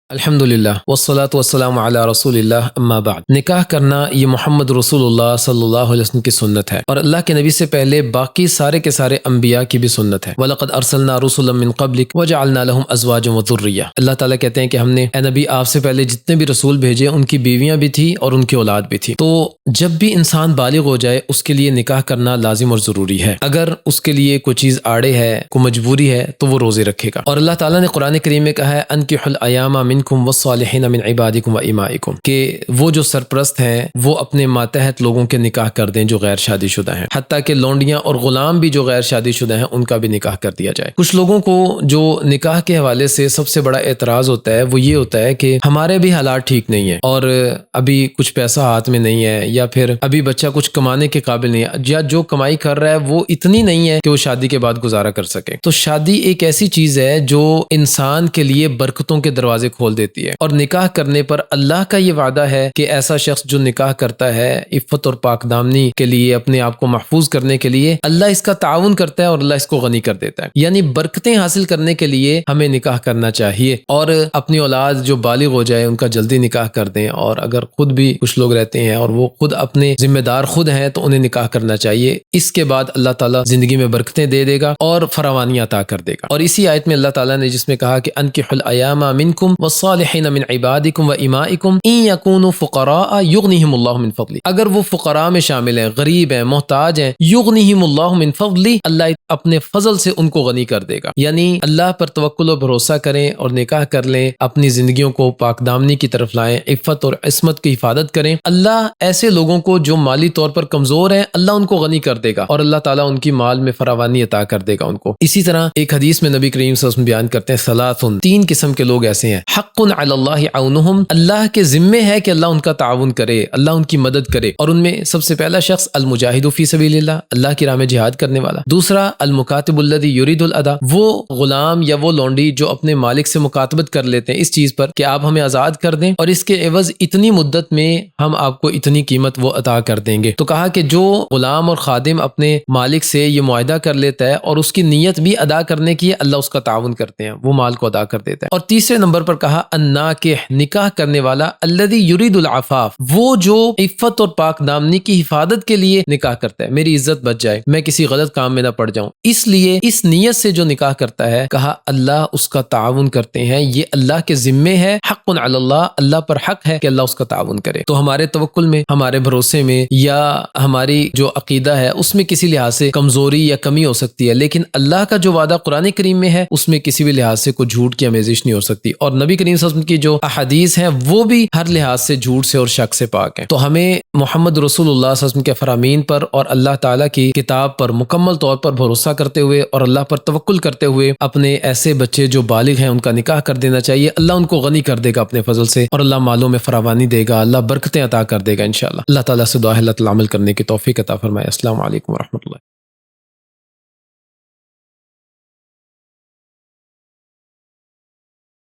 الحمدللہ والصلاة والسلام علی رسول اللہ اما بعد۔ نکاح کرنا یہ محمد رسول اللہ صلی اللہ علیہ وسلم کی سنت ہے اور اللہ کے نبی سے پہلے باقی سارے کے سارے انبیاء کی بھی سنت ہے۔ وَلَقَدْ أَرْسَلْنَا رُسُلًا مِّن قَبْلِكَ وَجَعَلْنَا لَهُمْ أَزْوَاجًا وَذُرِّيَّةً۔ اللہ تعالیٰ کہتے ہیں کہ ہم نے اے نبی آپ سے پہلے جتنے بھی رسول بھیجے ان کی بیویاں بھی تھی اور ان کی اولاد بھی تھی۔ تو جب بھی انسان بالغ ہو جائے اس کے لیے نکاح کرنا لازم اور ضروری ہے۔ اگر اس کے لیے کوئی چیز آڑے ہے، کوئی مجبوری ہے تو وہ روزے رکھے گا۔ اور اللہ تعالیٰ نے قرآن کریم میں کہا ہے انکحوا الایام منکم والصالحین من عبادکم و امائکم، کہ وہ جو سرپرست ہیں وہ اپنے ماتحت لوگوں کے نکاح کر دیں جو غیر شادی شدہ ہیں، حتیٰ کہ لونڈیاں اور غلام بھی جو غیر شادی شدہ ہیں ان کا بھی نکاح کر دیا جائے۔ کچھ لوگوں کو جو نکاح کے حوالے سے سب سے بڑا اعتراض ہوتا ہے وہ یہ ہوتا ہے کہ ہمارے بھی حالات ٹھیک نہیں ہیں اور ابھی کچھ پیسہ ہاتھ میں نہیں ہے، یا پھر ابھی بچہ کچھ کمانے کے قابل نہیں ہے، یا جو کمائی کر رہا ہے وہ اتنی نہیں ہے کہ وہ شادی کے بعد گزارا کر سکے۔ تو شادی ایک ایسی چیز ہے جو انسان کے لیے برکتوں کے دروازے کھول دیتی ہے، اور نکاح کرنے پر اللہ کا یہ وعدہ ہے کہ ایسا شخص جو نکاح کرتا ہے عفت اور پاک دامنی کے لیے، اپنے آپ کو محفوظ کرنے کے لیے، اللہ اس کا تعاون کرتا ہے اور اللہ اس کو غنی کر دیتا ہے۔ یعنی برکتیں حاصل کرنے کے لیے ہمیں نکاح کرنا چاہیے، اور اپنی اولاد جو بالغ ہو جائے ان کا جلدی نکاح کر دیں، اور اگر خود بھی کچھ لوگ رہتے ہیں اور وہ خود اپنے ذمہ دار خود ہیں تو انہیں نکاح کرنا چاہیے۔ اس کے بعد اللہ تعالیٰ زندگی میں برکتیں دے دے گا اور فراوانی عطا کر دے گا۔ اور اسی آیت میں اللہ تعالیٰ نے جس میں کہا کہ انکحوا الایام منکم والصالحین من عبادکم و امائکم ان یکونوا فقراء یغنیہم اللہ من فضلہ، اگر وہ فقراء میں شامل ہیں، غریب ہیں، محتاج ہیں، یغنیہم اللہ من فضلہ، اللہ اپنے فضل سے ان کو غنی کر دے گا۔ یعنی اللہ پر توکل و بھروسہ کریں اور نکاح کر لیں، اپنی زندگیوں کو پاک دامنی کی طرف لائیں، عفت اور عصمت کی حفاظت کریں۔ اللہ ایسے لوگوں کو جو مالی طور پر کمزور ہیں اللہ ان کو غنی کر دے گا، اور اللہ تعالیٰ ان کی مال میں فراوانی عطا کر دے گا ان کو۔ اسی طرح ایک حدیث میں نبی کریم صلی اللہ علیہ وسلم بیان کرتے ہیں ثلاث، تین قسم کے لوگ ایسے ہیں، حق علی اللہ عونہم، اللہ کے ذمے ہے کہ اللہ ان کا تعاون کرے، اللہ ان کی مدد کرے، اور ان میں سب سے پہلا شخص المجاہد فی سبیل اللہ، اللہ کی راہ میں جہاد کرنے والا۔ دوسرا المکاتب الذی یرید الادا، وہ غلام یا وہ لونڈی جو اپنے مالک سے مکاتبت کر لیتے ہیں اس چیز پر کہ آپ ہمیں آزاد کر دیں اور اس کے عوض اتنی مدت میں ہم آپ کو اتنی قیمت وہ عطا کر دیں گے۔ تو کہا کہ جو غلام اور خادم اپنے مالک سے یہ معاہدہ کر لیتا ہے اور اس کی نیت بھی ادا کرنے کی ہے، اللہ اس کا تعاون کرتے ہیں، وہ مال کو ادا کر دیتا ہے۔ اور تیسرے نمبر پر کہا الناکح، نکاح کرنے والا، الذی یرید العفاف، وہ جو عفت اور پاک دامنی کی حفاظت کے لیے نکاح کرتا ہے، میری عزت بچ جائے، میں کسی غلط کام میں نہ پڑ جاؤں، اس لیے اس نیت سے جو نکاح کرتا ہے، کہا اللہ اس کا تعاون کرتے ہیں، یہ اللہ کے ذمے ہے، حق علی اللہ، اللہ پر حق ہے کہ اللہ اس کا تعاون کرے۔ تو ہمارے توکل میں، ہمارے بھروسے میں، یا ہماری جو عقیدہ ہے اس میں کسی لحاظ سے کمزوری یا کمی ہو سکتی ہے، لیکن اللہ کا جو وعدہ قرآن کریم میں ہے اس میں کسی بھی لحاظ سے کوئی جھوٹ کی آمیزش نہیں ہو سکتی، اور نبی کریم صلی اللہ علیہ وسلم کی جو احادیث ہیں وہ بھی ہر لحاظ سے جھوٹ سے اور شک سے پاک ہیں۔ تو ہمیں محمد رسول اللہ صلی اللہ علیہ وسلم کے فرامین پر اور اللہ تعالیٰ کی کتاب پر مکمل طور پر بھروسہ کرتے ہوئے اور اللہ پر توکل کرتے ہوئے اپنے ایسے بچے جو بالغ ہیں ان کا نکاح کر دینا چاہیے۔ اللہ ان کو غنی کر دے گا اپنے فضل سے، اور اللہ مالوں میں فراوانی دے گا، اللہ برکتیں عطا کر دے گا انشاءاللہ۔ اللہ تعالیٰ سے دعا ہے اللہ تعالیٰ عمل کرنے کی توفیق عطا فرمائے۔ السلام علیکم ورحمۃ اللہ۔